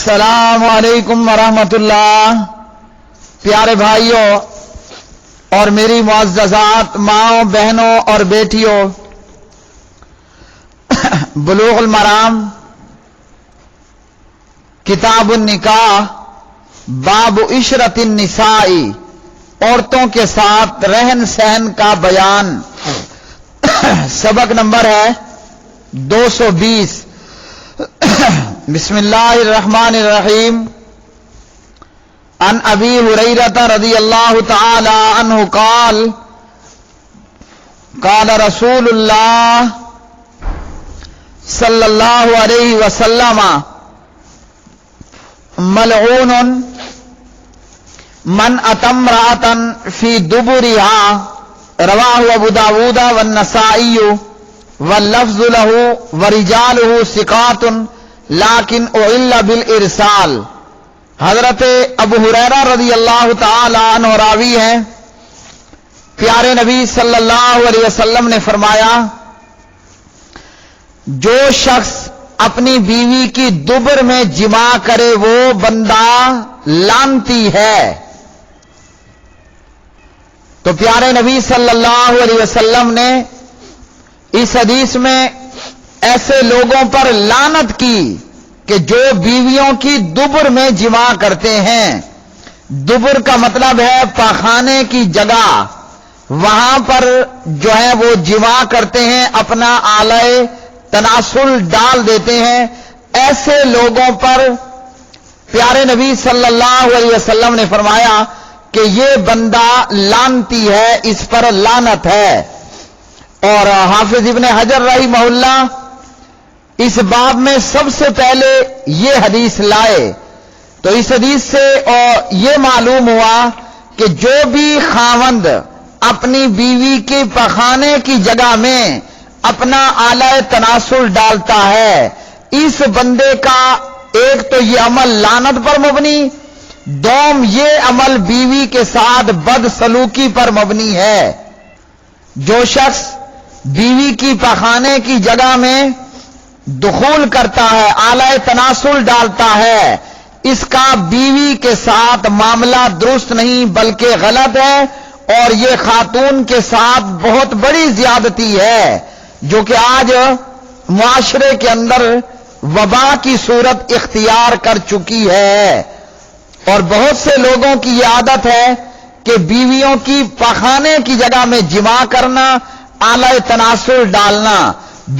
السلام علیکم ورحمۃ اللہ۔ پیارے بھائیوں اور میری معززات ماؤں بہنوں اور بیٹیوں، بلوغ المرام کتاب النکاح باب عشرت النساء، عورتوں کے ساتھ رہن سہن کا بیان، سبق نمبر ہے 220۔ بسم اللہ الرحمن الرحیم۔ عن ابی ہریرہ رضی اللہ تعالی عنہ قال قال رسول اللہ صلی اللہ علیہ وسلم ملعون من اتى امرأة فی دبرها، رواہ ابو داود والنسائی واللفظ له ورجاله ثقات لیکن اعل بالارسال۔ حضرت ابو ہریرہ رضی اللہ تعالی عنہ راوی ہیں، پیارے نبی صلی اللہ علیہ وسلم نے فرمایا، جو شخص اپنی بیوی کی دبر میں جماع کرے وہ بندہ لعنتی ہے۔ تو پیارے نبی صلی اللہ علیہ وسلم نے اس حدیث میں ایسے لوگوں پر لعنت کی کہ جو بیویوں کی دبر میں جماع کرتے ہیں۔ دبر کا مطلب ہے پاخانے کی جگہ، وہاں پر جو ہے وہ جماع کرتے ہیں، اپنا آلہ تناسل ڈال دیتے ہیں۔ ایسے لوگوں پر پیارے نبی صلی اللہ علیہ وسلم نے فرمایا کہ یہ بندہ لعنتی ہے، اس پر لعنت ہے۔ اور حافظ ابن حجر رحمہ اللہ اس باب میں سب سے پہلے یہ حدیث لائے۔ تو اس حدیث سے یہ معلوم ہوا کہ جو بھی خاوند اپنی بیوی کے پخانے کی جگہ میں اپنا آلہ تناسل ڈالتا ہے، اس بندے کا ایک تو یہ عمل لعنت پر مبنی، دوم یہ عمل بیوی کے ساتھ بدسلوکی پر مبنی ہے۔ جو شخص بیوی کی پخانے کی جگہ میں دخول کرتا ہے، آلہ تناسل ڈالتا ہے، اس کا بیوی کے ساتھ معاملہ درست نہیں بلکہ غلط ہے، اور یہ خاتون کے ساتھ بہت بڑی زیادتی ہے جو کہ آج معاشرے کے اندر وبا کی صورت اختیار کر چکی ہے۔ اور بہت سے لوگوں کی یہ عادت ہے کہ بیویوں کی پخانے کی جگہ میں جماع کرنا، آلہ تناسل ڈالنا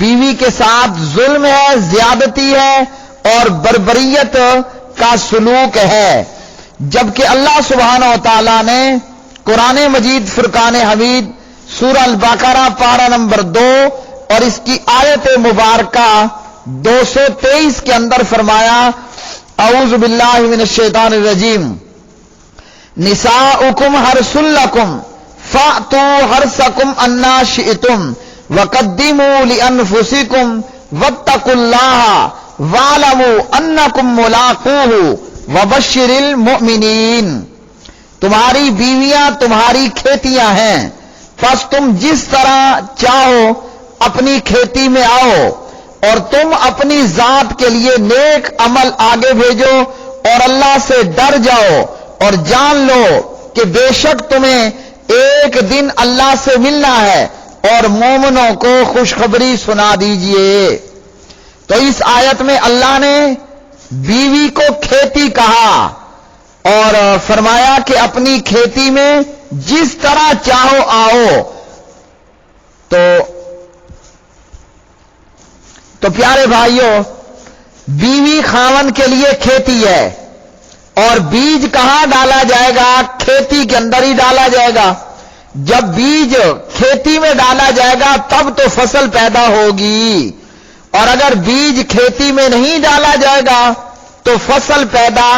بیوی کے ساتھ ظلم ہے، زیادتی ہے اور بربریت کا سلوک ہے۔ جبکہ اللہ سبحانہ و تعالی نے قرآن مجید فرقان حمید سورہ البقرہ پارہ نمبر 2 اور اس کی آیت مبارکہ 223 کے اندر فرمایا، اعوذ باللہ من الشیطان الرجیم، نساؤکم حرث لکم فأتوا حرثکم انا شئتم وقدموا لانفسکم واتقوا اللہ واعلموا انکم ملاقوہ وبشر المؤمنین۔ تمہاری بیویاں تمہاری کھیتیاں ہیں، پس تم جس طرح چاہو اپنی کھیتی میں آؤ، اور تم اپنی ذات کے لیے نیک عمل آگے بھیجو اور اللہ سے ڈر جاؤ، اور جان لو کہ بے شک تمہیں ایک دن اللہ سے ملنا ہے، اور مومنوں کو خوشخبری سنا دیجئے۔ تو اس آیت میں اللہ نے بیوی کو کھیتی کہا اور فرمایا کہ اپنی کھیتی میں جس طرح چاہو آؤ۔ تو پیارے بھائیوں، بیوی خاوند کے لیے کھیتی ہے، اور بیج کہاں ڈالا جائے گا؟ کھیتی کے اندر ہی ڈالا جائے گا۔ جب بیج کھیتی میں ڈالا جائے گا تب تو فصل پیدا ہوگی، اور اگر بیج کھیتی میں نہیں ڈالا جائے گا تو فصل پیدا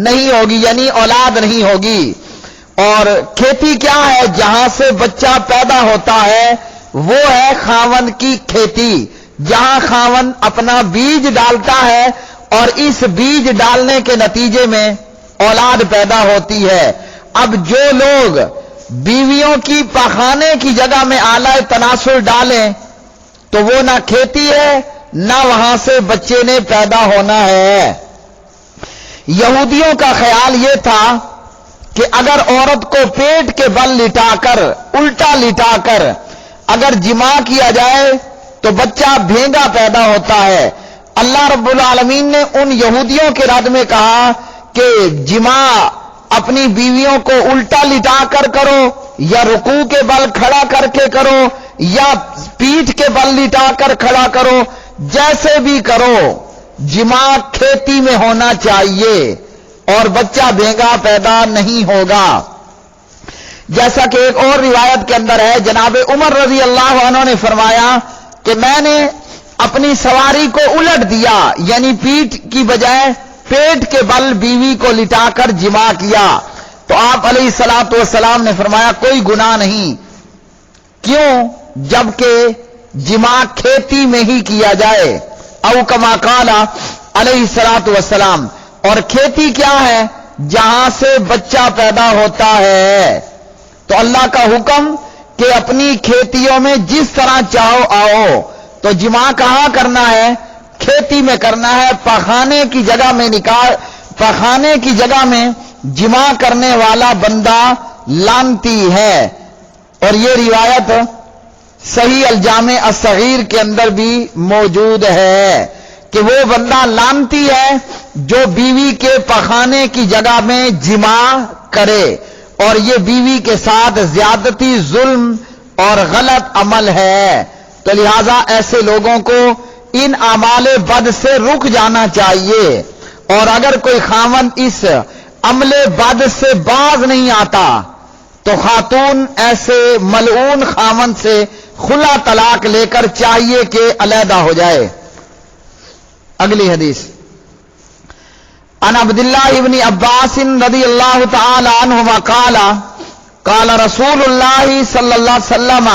نہیں ہوگی، یعنی اولاد نہیں ہوگی۔ اور کھیتی کیا ہے؟ جہاں سے بچہ پیدا ہوتا ہے وہ ہے خاوند کی کھیتی، جہاں خاوند اپنا بیج ڈالتا ہے اور اس بیج ڈالنے کے نتیجے میں اولاد پیدا ہوتی ہے۔ اب جو لوگ بیویوں کی پخانے کی جگہ میں آلہ تناسل ڈالیں تو وہ نہ کھیتی ہے نہ وہاں سے بچے نے پیدا ہونا ہے۔ یہودیوں کا خیال یہ تھا کہ اگر عورت کو پیٹ کے بل لٹا کر الٹا لٹا کر اگر جماع کیا جائے تو بچہ بھینگا پیدا ہوتا ہے۔ اللہ رب العالمین نے ان یہودیوں کے رد میں کہا کہ جماع اپنی بیویوں کو الٹا لٹا کر کرو یا رکوع کے بل کھڑا کر کے کرو یا پیٹھ کے بل لٹا کر کھڑا کرو، جیسے بھی کرو جماع کھیتی میں ہونا چاہیے اور بچہ بھینگا پیدا نہیں ہوگا۔ جیسا کہ ایک اور روایت کے اندر ہے، جناب عمر رضی اللہ عنہ نے فرمایا کہ میں نے اپنی سواری کو الٹ دیا، یعنی پیٹھ کی بجائے پیٹ کے بل بیوی کو لٹا کر جماع کیا، تو آپ علیہ الصلوۃ والسلام نے فرمایا کوئی گناہ نہیں، کیوں؟ جبکہ جماع کھیتی میں ہی کیا جائے، او کما قال علیہ الصلوۃ والسلام۔ اور کھیتی کیا ہے؟ جہاں سے بچہ پیدا ہوتا ہے۔ تو اللہ کا حکم کہ اپنی کھیتیوں میں جس طرح چاہو آؤ، تو جماع کہاں کرنا ہے؟ کھیتی میں کرنا ہے۔ پخانے کی جگہ میں پخانے کی جگہ میں جماع کرنے والا بندہ لعنتی ہے۔ اور یہ روایت صحیح الجامع الصغیر کے اندر بھی موجود ہے کہ وہ بندہ لعنتی ہے جو بیوی کے پخانے کی جگہ میں جماع کرے، اور یہ بیوی کے ساتھ زیادتی، ظلم اور غلط عمل ہے۔ تو لہذا ایسے لوگوں کو ان اعمال بد سے رک جانا چاہیے، اور اگر کوئی خاوند اس عمل بد سے باز نہیں آتا تو خاتون ایسے ملعون خاوند سے خلا طلاق لے کر چاہیے کہ علیحدہ ہو جائے۔ اگلی حدیث، عن عبداللہ ابن عباس رضی اللہ تعالی عنہما قال قال رسول اللہ صلی اللہ علیہ وسلم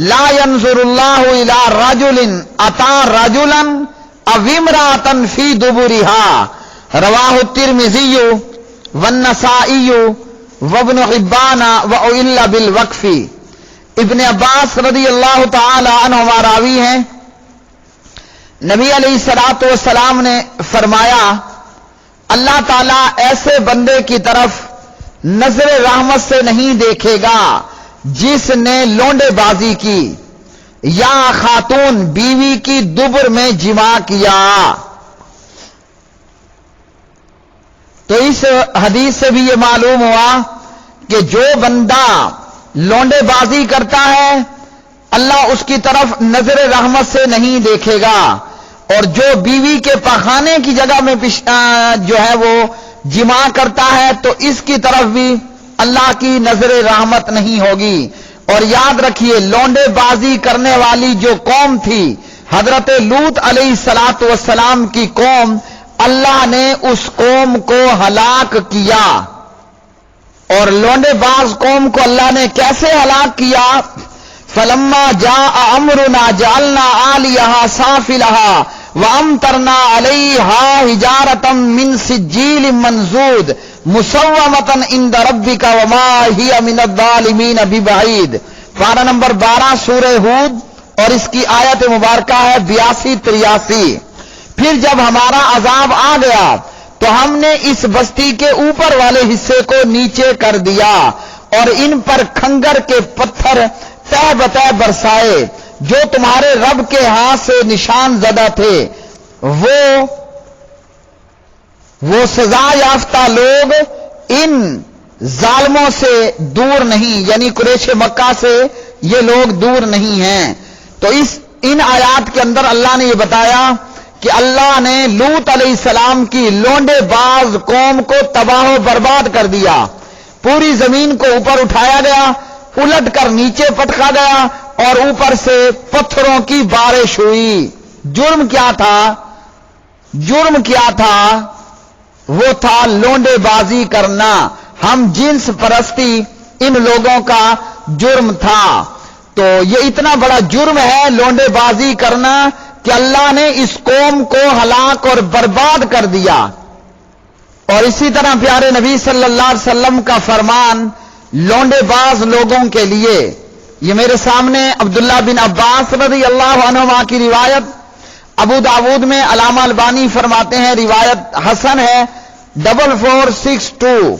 لا ينظر اللہ الى رجل اتى رجلا او امرأة فی دبرها، رواہ الترمذی والنسائی وابن حبان وعل بالوقف۔ ابن عباس رضی اللہ تعالی عنہما راوی ہیں، نبی علیہ الصلوۃ والسلام نے فرمایا اللہ تعالیٰ ایسے بندے کی طرف نظر رحمت سے نہیں دیکھے گا جس نے لونڈے بازی کی یا خاتون بیوی کی دبر میں جماع کیا۔ تو اس حدیث سے بھی یہ معلوم ہوا کہ جو بندہ لونڈے بازی کرتا ہے اللہ اس کی طرف نظر رحمت سے نہیں دیکھے گا، اور جو بیوی کے پخانے کی جگہ میں جو ہے وہ جماع کرتا ہے تو اس کی طرف بھی اللہ کی نظر رحمت نہیں ہوگی۔ اور یاد رکھیے لونڈے بازی کرنے والی جو قوم تھی حضرت لوط علیہ الصلوۃ والسلام کی قوم، اللہ نے اس قوم کو ہلاک کیا۔ اور لونڈے باز قوم کو اللہ نے کیسے ہلاک کیا؟ فلما جاء امرنا جعلنا عالیہا سافلہا وامطرنا علیہا حجارۃ من سجیل منضود مسومۃ عند ربک وما ہی من الظالمین ببعید۔ پارہ نمبر 12 سورہ ہود، اور اس کی آیت مبارکہ ہے 82-83۔ پھر جب ہمارا عذاب آ گیا تو ہم نے اس بستی کے اوپر والے حصے کو نیچے کر دیا اور ان پر کھنگر کے پتھر تہ بتہ برسائے جو تمہارے رب کے ہاتھ سے نشان زدہ تھے۔ وہ سزا یافتہ لوگ ان ظالموں سے دور نہیں، یعنی قریش مکہ سے یہ لوگ دور نہیں ہیں۔ تو ان آیات کے اندر اللہ نے یہ بتایا کہ اللہ نے لوط علیہ السلام کی لونڈے باز قوم کو تباہ و برباد کر دیا، پوری زمین کو اوپر اٹھایا گیا، الٹ کر نیچے پٹکا گیا اور اوپر سے پتھروں کی بارش ہوئی۔ جرم کیا تھا؟ جرم کیا تھا؟ وہ تھا لونڈے بازی کرنا، ہم جنس پرستی ان لوگوں کا جرم تھا۔ تو یہ اتنا بڑا جرم ہے لونڈے بازی کرنا کہ اللہ نے اس قوم کو ہلاک اور برباد کر دیا۔ اور اسی طرح پیارے نبی صلی اللہ علیہ وسلم کا فرمان لونڈے باز لوگوں کے لیے، یہ میرے سامنے عبداللہ بن عباس رضی اللہ عنہما کی روایت، ابو داود میں علامہ البانی فرماتے ہیں روایت حسن ہے، 4462